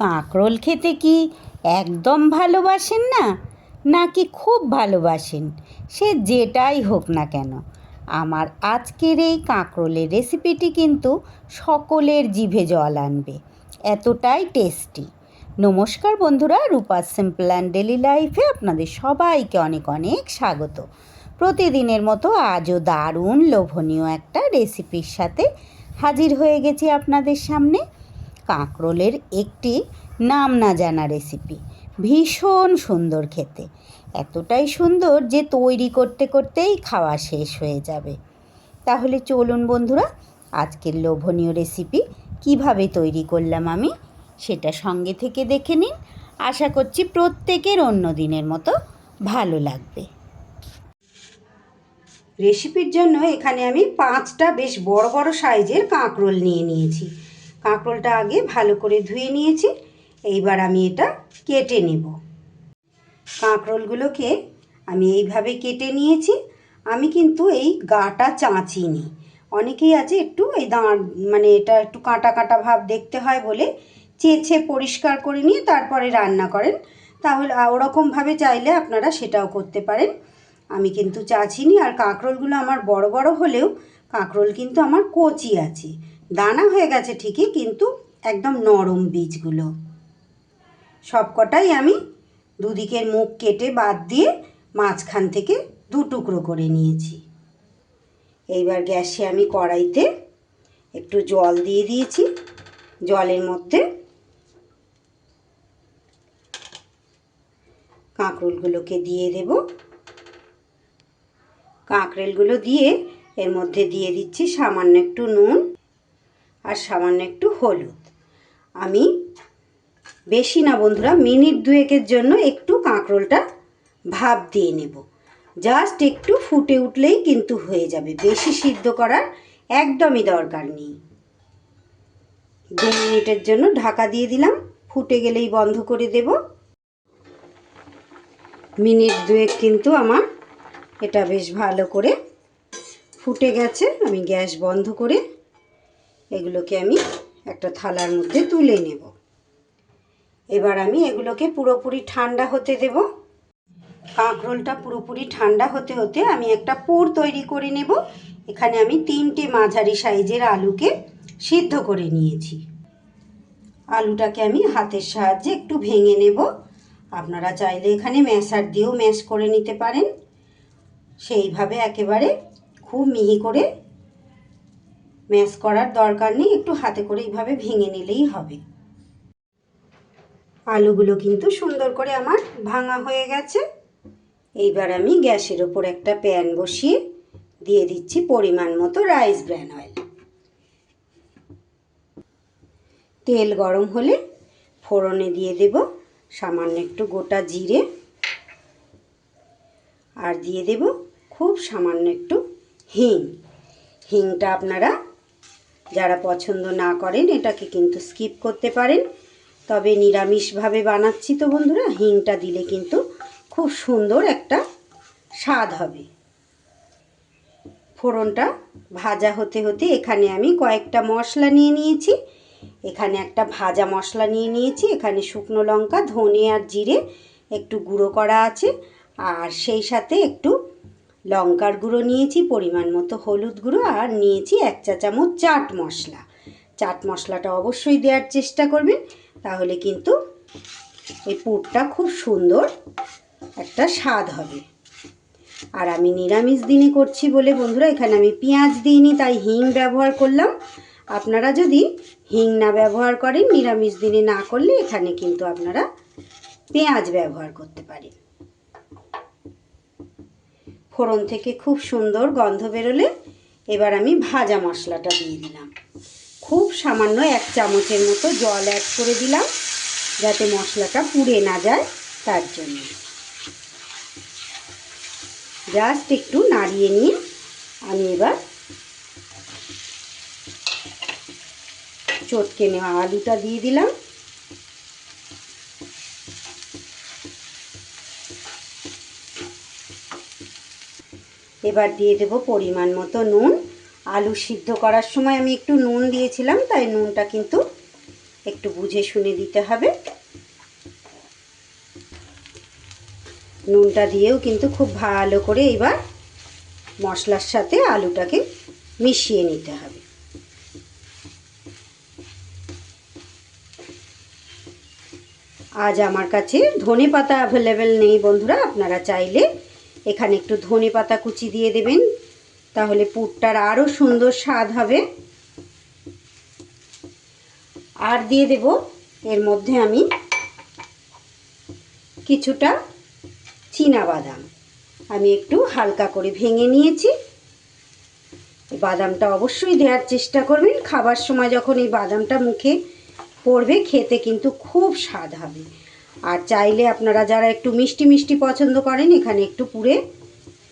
কাঁকরোল খেতে কি একদম ভালোবাসেন না, নাকি খুব ভালোবাসেন? সে যেটাই হোক না কেন, আমার আজকের এই কাঁকরোলের রেসিপিটি কিন্তু সকলের জিভে জল আনবে, এতটাই টেস্টি। নমস্কার বন্ধুরা, রূপাস সিম্পল অ্যান্ড ডেলি লাইফে আপনাদের সবাইকে অনেক অনেক স্বাগত। প্রতিদিনের মতো আজও দারুণ লোভনীয় একটা রেসিপির সাথে হাজির হয়ে গেছি আপনাদের সামনে। কাঁকরোলের একটি নাম না জানা রেসিপি, ভীষণ সুন্দর খেতে, এতটাই সুন্দর যে তৈরি করতে করতেই খাওয়া শেষ হয়ে যাবে। তাহলে চলুন বন্ধুরা, আজকের লোভনীয় রেসিপি কিভাবে তৈরি করলাম আমি সেটা সঙ্গে থেকে দেখে নিন। আশা করছি প্রত্যেকের অন্য দিনের মতো ভালো লাগবে। রেসিপির জন্য এখানে আমি 5টা বেশ বড় বড় সাইজের কাঁকরোল নিয়ে নিয়েছি। কাঁকরোলটা আগে ভালো করে ধুয়ে নিয়েছি, এইবার আমি এটা কেটে নেব। কাঁকরোলগুলোকে আমি এইভাবে কেটে নিয়েছি। আমি কিন্তু এই গাটা চাঁচিনি। অনেকেই আছে একটু এই মানে এটা একটু কাঁটা কাঁটা ভাব দেখতে হয় বলে চেঁচে পরিষ্কার করে নিয়ে তারপরে রান্না করেন, তাহলে ওরকমভাবে চাইলে আপনারা সেটাও করতে পারেন। আমি কিন্তু চাচিনি। আর কাঁকরোলগুলো আমার বড় বড় হলেও কাঁকরোল কিন্তু আমার কচি আছে, দানা হয়ে গেছে ঠিকই, কিন্তু একদম নরম বীজগুলো। সবকটাই আমি দুদিকের মুখ কেটে বাদ দিয়ে মাঝখান থেকে 2 টুকরো করে নিয়েছি। এইবার গ্যাসে আমি কড়াইতে একটু জল দিয়ে দিয়েছি। জলের মধ্যে কাঁকরোলগুলোকে দিয়ে দেব। কাঁকরোলগুলো দিয়ে এর মধ্যে দিয়ে দিচ্ছি সামান্য একটু নুন আর সামান্য একটু হলুদ। আমি বেশি না বন্ধুরা, মিনিট 2-এর জন্য একটু কাঁকরোলটা ভাপ দিয়ে নেব। জাস্ট একটু ফুটে উঠলেই কিন্তু হয়ে যাবে, বেশি সিদ্ধ করার একদমই দরকার নেই। 2 মিনিটের জন্য ঢাকা দিয়ে দিলাম, ফুটে গেলেই বন্ধ করে দেব। মিনিট 2 কিন্তু আমার এটা বেশ ভালো করে ফুটে গেছে। আমি গ্যাস বন্ধ করে এগুলোকে আমি একটা থালার মধ্যে তুলে নেব। এবার আমি এগুলোকে পুরোপুরি ঠান্ডা হতে দেব। কাঁকরোলটা পুরোপুরি ঠান্ডা হতে হতে আমি একটা পুর তৈরি করে নেব। এখানে আমি 3টে মাঝারি সাইজের আলুকে সিদ্ধ করে নিয়েছি। আলুটাকে আমি হাতের সাহায্যে একটু ভেঙে নেব। আপনারা চাইলে এখানে ম্যাশার দিয়েও ম্যাশ করে নিতে পারেন। সেইভাবে একেবারে খুব মিহি করে ম্যাশ করার দরকার নেই, একটু হাতে করে এইভাবে ভেঙে নিলেই হবে। আলুগুলো কিন্তু সুন্দর করে আমার ভাঙা হয়ে গেছে। এইবার আমি গ্যাসের ওপর একটা প্যান বসিয়ে দিয়ে দিচ্ছি পরিমাণ মতো রাইস ব্র্যান অয়েল। তেল গরম হলে ফোড়নে দিয়ে দেব সামান্য একটু গোটা জিরে, আর দিয়ে দেব খুব সামান্য একটু হিং। হিংটা আপনারা যারা পছন্দ না করেন এটাকে কিন্তু স্কিপ করতে পারেন, তবে নিরামিষভাবে বানাচ্ছি তো বন্ধুরা, হিংটা দিলে কিন্তু খুব সুন্দর একটা স্বাদ হবে। ফোড়নটা ভাজা হতে হতে এখানে আমি কয়েকটা মশলা নিয়ে নিয়েছি। এখানে একটা ভাজা মশলা নিয়ে নিয়েছি, এখানে শুকনো লঙ্কা, ধনে আর জিরে একটু গুঁড়ো করা আছে, আর সেই সাথে একটু লঙ্কার গুঁড়ো নিয়েছি, পরিমাণ মতো হলুদ গুঁড়ো, আর নিয়েছি 1 চা চামচ চাট মশলা। চাট মশলাটা অবশ্যই দেওয়ার চেষ্টা করবেন, তাহলে কিন্তু এই পুরটা খুব সুন্দর একটা স্বাদ হবে। আর আমি নিরামিষ দিনে করছি বলে বন্ধুরা এখানে আমি পেঁয়াজ দিইনি, তাই হিং ব্যবহার করলাম। আপনারা যদি হিং না ব্যবহার করেন, নিরামিষ দিনে না করলে এখানে কিন্তু আপনারা পেঁয়াজ ব্যবহার করতে পারেন। ফোড়ন থেকে খুব সুন্দর গন্ধ বেরোলে এবার আমি ভাজা মশলাটা দিয়ে দিলাম। খুব সামান্য 1 চামচের মতো জল অ্যাড করে দিলাম, যাতে মশলাটা পুড়ে না যায় তার জন্য। জাস্ট একটু নাড়িয়ে নিয়ে আমি এবার চটকে নেওয়া আলুটা দিয়ে দিলাম। এবার দিয়ে দেব পরিমাণ মতো নুন। আলু সিদ্ধ করার সময় আমি একটু নুন দিয়েছিলাম, তাই নুনটা কিন্তু একটু বুঝে শুনে দিতে হবে। নুনটা দিয়েও কিন্তু খুব ভালো করে এবার মশলার সাথে আলুটাকে মিশিয়ে নিতে হবে। আজ আমার কাছে ধনেপাতা অ্যাভেলেবেল নেই বন্ধুরা, আপনারা চাইলে এখানে একটু ধনেপাতা কুচি দিয়ে দেবেন, তাহলে পুরটার আরও সুন্দর স্বাদ হবে। আর দিয়ে দেব এর মধ্যে আমি কিছুটা চীনাবাদাম, আমি একটু হালকা করে ভেঙে নিয়েছি। বাদামটা অবশ্যই দেওয়ার চেষ্টা করবেন, খাবার সময় যখন এই বাদামটা মুখে পড়বে খেতে কিন্তু খুব স্বাদ হবে। আর চাইলে আপনারা যারা একটু মিষ্টি মিষ্টি পছন্দ করেন এখানে একটু পুরে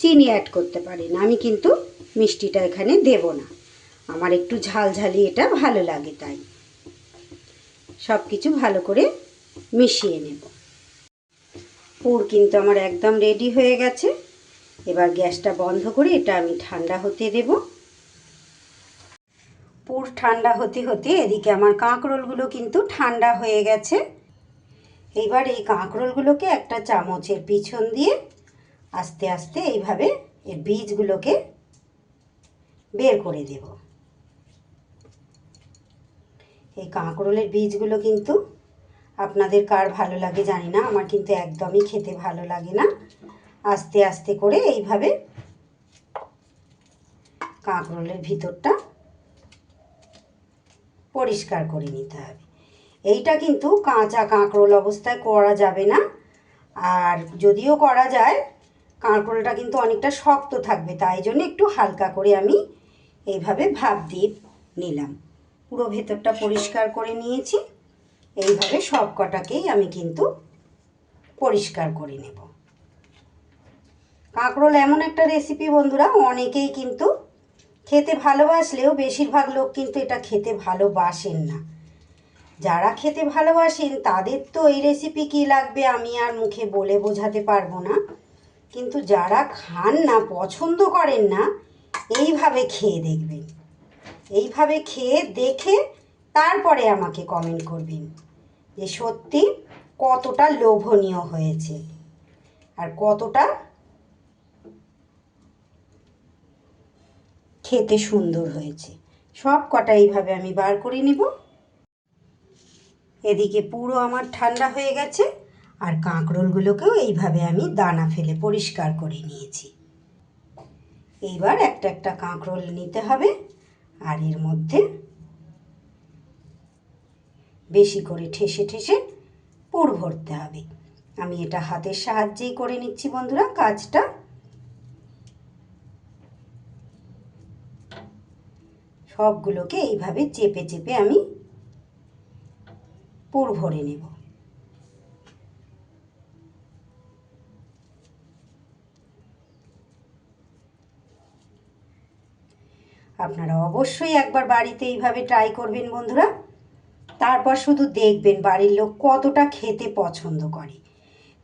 চিনি অ্যাড করতে পারেন। আমি কিন্তু মিষ্টিটা এখানে দেব না, আমার একটু ঝালঝালি এটা ভালো লাগে, তাই সব কিছু ভালো করে মিশিয়ে নেব। পুর কিন্তু আমার একদম রেডি হয়ে গেছে। এবার গ্যাসটা বন্ধ করে এটা আমি ঠান্ডা হতে দেব। পুর ঠান্ডা হতে হতে এদিকে আমার কাঁকরোলগুলো কিন্তু ঠান্ডা হয়ে গেছে। এইবার এই কাঁকরোলগুলোকে একটা চামচের পিছন দিয়ে আস্তে আস্তে এইভাবে এর বীজগুলোকে বের করে দেব। এই কাঁকরোলের বীজগুলো কিন্তু আপনাদের কার ভালো লাগে জানি না, আমার কিন্তু একদমই খেতে ভালো লাগে না। আস্তে আস্তে করে এইভাবে কাঁকরোলের ভিতরটা পরিষ্কার করে নিতে হবে। এইটা কিন্তু কাঁচা কাঁকরোল অবস্থায় করা যাবে না, আর যদিও করা যায় কাঁকরোলটা কিন্তু অনেকটা শক্ত থাকবে, তাই জন্য একটু হালকা করে আমি এইভাবে ভাপ দিয়ে নিলাম। পুরো ভেতরটা পরিষ্কার করে নিয়েছি। এইভাবে সব কটাকেই আমি কিন্তু পরিষ্কার করে নেব। কাঁকরোল এমন একটা রেসিপি বন্ধুরা, অনেকেই কিন্তু খেতে ভালোবাসলেও বেশিরভাগ লোক কিন্তু এটা খেতে ভালোবাসেন না। যারা খেতে ভালোবাসেন তাদের তো এই রেসিপি কী লাগবে আমি আর মুখে বলে বোঝাতে পারবো না, কিন্তু যারা খান না, পছন্দ করেন না, এইভাবে খেয়ে দেখবেন। এইভাবে খেয়ে দেখে তারপরে আমাকে কমেন্ট করবেন যে সত্যি কতটা লোভনীয় হয়েছে আর কতটা খেতে সুন্দর হয়েছে। সব কটা এইভাবে আমি বার করে নেব। এদিকে পুরো আমার ঠান্ডা হয়ে গেছে, আর কাঁকরোলগুলোকেও এইভাবে আমি দানা ফেলে পরিষ্কার করে নিয়েছি। এইবার একটা একটা কাঁকরোল নিতে হবে, আর এর মধ্যে বেশি করে ঠেসে ঠেসে পুর ভরতে হবে। আমি এটা হাতের সাহায্যেই করে নিচ্ছি বন্ধুরা কাজটা। সবগুলোকে এইভাবে চেপে চেপে আমি পুর ভরে নেব। আপনারা অবশ্যই একবার বাড়িতে এইভাবে ট্রাই করবেন বন্ধুরা, তারপর শুধু দেখবেন বাড়ির লোক কতটা খেতে পছন্দ করে।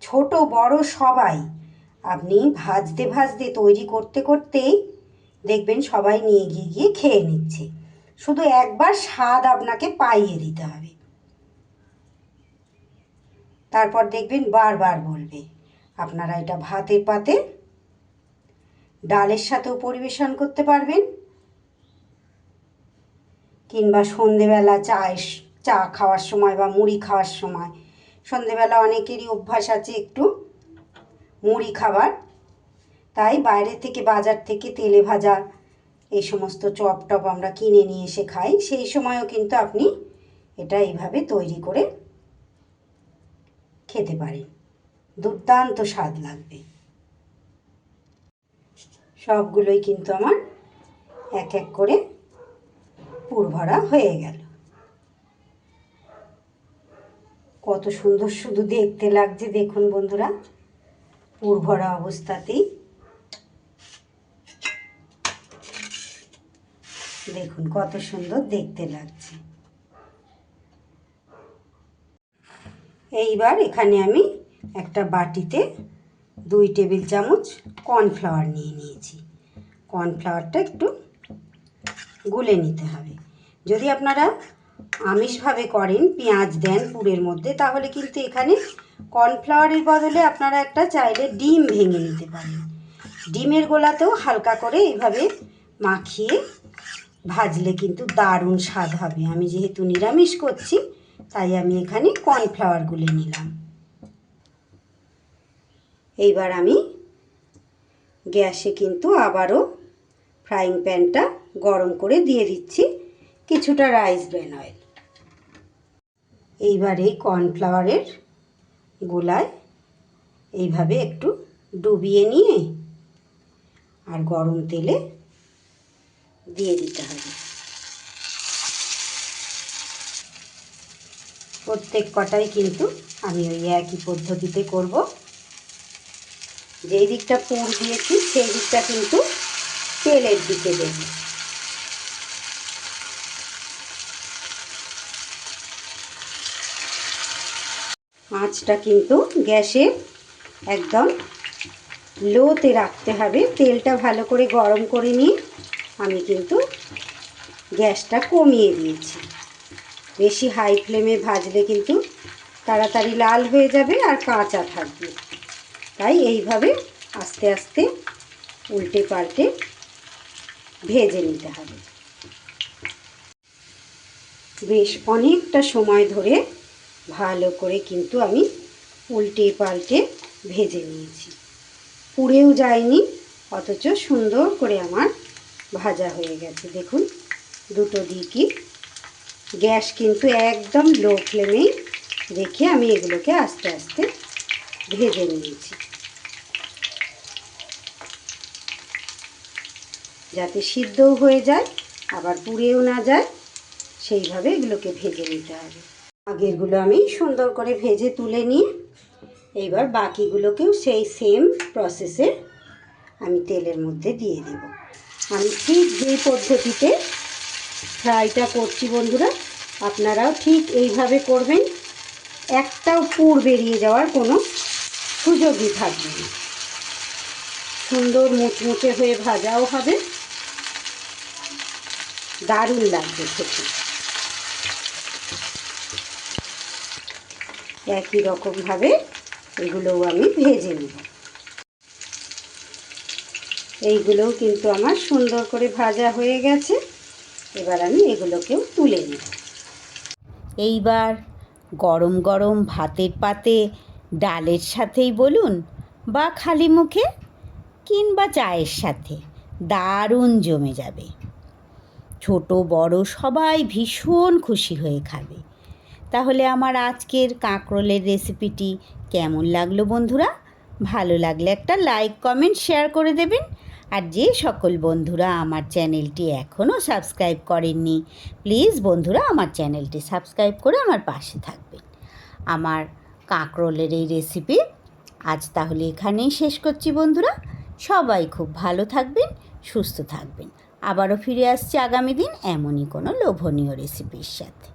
ছোট বড় সবাই, আপনি ভাজতে ভাজতে তৈরি করতে করতেই দেখবেন সবাই নিয়ে গিয়ে গিয়ে খেয়ে নিচ্ছে। শুধু একবার স্বাদ আপনাকে পাইয়ে দিতে হবে, তারপর দেখবেন বারবার বলবে। আপনারা এটা ভাতের পাতে ডালের সাথেও পরিবেশন করতে পারবেন, কিংবা সন্ধেবেলা চা খাওয়ার সময় বা মুড়ি খাওয়ার সময়। সন্ধেবেলা অনেকেরই অভ্যাস আছে একটু মুড়ি খাবার, তাই বাইরে থেকে বাজার থেকে তেলে ভাজা এই সমস্ত চপ টপ আমরা কিনে নিয়ে এসে খাই, সেই সময়ও কিন্তু আপনি এটা এইভাবে তৈরি করে খেতে পারেন, দুর্দান্ত স্বাদ লাগবে। সবগুলোই কিন্তু আমার এক এক করে পুর ভরা হয়ে গেল। কত সুন্দর শুধু দেখতে লাগছে দেখুন বন্ধুরা, পুর ভরা অবস্থাতেই দেখুন কত সুন্দর দেখতে লাগছে। এইবার এখানে আমি একটা বাটিতে 2 টেবিল চামচ কর্নফ্লাওয়ার নিয়ে নিয়েছি। কর্নফ্লাওয়ারটা একটু গুলে নিতে হবে। যদি আপনারা আমিষভাবে করেন, পেঁয়াজ দেন পুরের মধ্যে, তাহলে কিন্তু এখানে কর্নফ্লাওয়ারের বদলে আপনারা একটা চাইলে ডিম ভেঙে নিতে পারেন। ডিমের গোলাতেও হালকা করে এইভাবে মাখিয়ে ভাজলে কিন্তু দারুণ স্বাদ হবে। আমি যেহেতু নিরামিষ করছি তাই আমি এখানে কর্নফ্লাওয়ার গুলে নিলাম। এইবার আমি গ্যাসে কিন্তু আবারও ফ্রাইং প্যানটা গরম করে দিয়ে দিচ্ছি কিছুটা রাইস ব্র্যান অয়েল। এইবার এই কর্নফ্লাওয়ারের গোলায় এইভাবে একটু ডুবিয়ে নিয়ে আর গরম তেলে দিয়ে দিতে হবে। প্রত্যেক কটাই কিন্তু আমি ওই একই পদ্ধতিতে করব। যেই দিকটা পুর দিয়েছি সেই দিকটা কিন্তু তেলের দিকে দেব। আঁচটা কিন্তু গ্যাসে একদম লোতে রাখতে হবে। তেলটা ভালো করে গরম করে নিয়ে আমি কিন্তু গ্যাসটা কমিয়ে দিয়েছি। বেশি হাই ফ্লেমে ভাজলে কিন্তু তাড়াতাড়ি লাল হয়ে যাবে আর কাঁচা থাকবে। তাই এইভাবে আস্তে আস্তে উল্টে পাল্টে ভেজে নিতে হবে। বেশ অনেকটা সময় ধরে ভালো করে কিন্তু আমি উল্টে পাল্টে ভেজে নিয়েছি। পুড়েও যায়নি, অথচ সুন্দর করে আমার ভাজা হয়ে গেছে। দেখুন দুটো দিকই। গ্যাস কিন্তু একদম লো ফ্লেমেই রেখে আমি এগুলোকে আস্তে আস্তে ভেজে নিয়েছি, যাতে সিদ্ধও হয়ে যায় আবার পুড়েও না যায়, সেইভাবে এগুলোকে ভেজে নিতে হবে। আগেরগুলো আমি সুন্দর করে ভেজে তুলে নিয়ে এইবার বাকিগুলোকেও সেই সেম প্রসেসে আমি তেলের মধ্যে দিয়ে দেব। আমি ঠিক যেই পদ্ধতিতে ফ্রাইটা করছি বন্ধুরা, আপনারাও ঠিক এইভাবে করবেন। একটাও পুর বেরিয়ে যাওয়ার কোনো সুযোগই থাকবে না। সুন্দর মুচমুচে হয়ে ভাজাও হবে, দারুণ লাগবে খেতে। একই রকমভাবে এগুলোও আমি ভেজে নেব। এইগুলোও কিন্তু আমার সুন্দর করে ভাজা হয়ে গেছে। এবার আমি এগুলোকেও তুলে নেব। এইবার গরম গরম ভাতের পাতে ডালের সাথেই বলুন বা খালি মুখে কিংবা চায়ের সাথে দারুণ জমে যাবে। ছোট বড় সবাই ভীষণ খুশি হয়ে খাবে। তাহলে আমার আজকের কাঁকরোলের রেসিপিটি কেমন লাগলো বন্ধুরা? ভালো লাগলে একটা লাইক কমেন্ট শেয়ার করে দেবেন। আর যে সকল বন্ধুরা আমার চ্যানেলটি এখনও সাবস্ক্রাইব করেননি, প্লিজ বন্ধুরা আমার চ্যানেলটি সাবস্ক্রাইব করে আমার পাশে থাকবেন। আমার কাঁকরোলের এই রেসিপি আজ তাহলে এখানেই শেষ করছি বন্ধুরা। সবাই খুব ভালো থাকবেন, সুস্থ থাকবেন। আবারও ফিরে আসছি আগামী দিন এমনই কোনো লোভনীয় রেসিপির সাথে।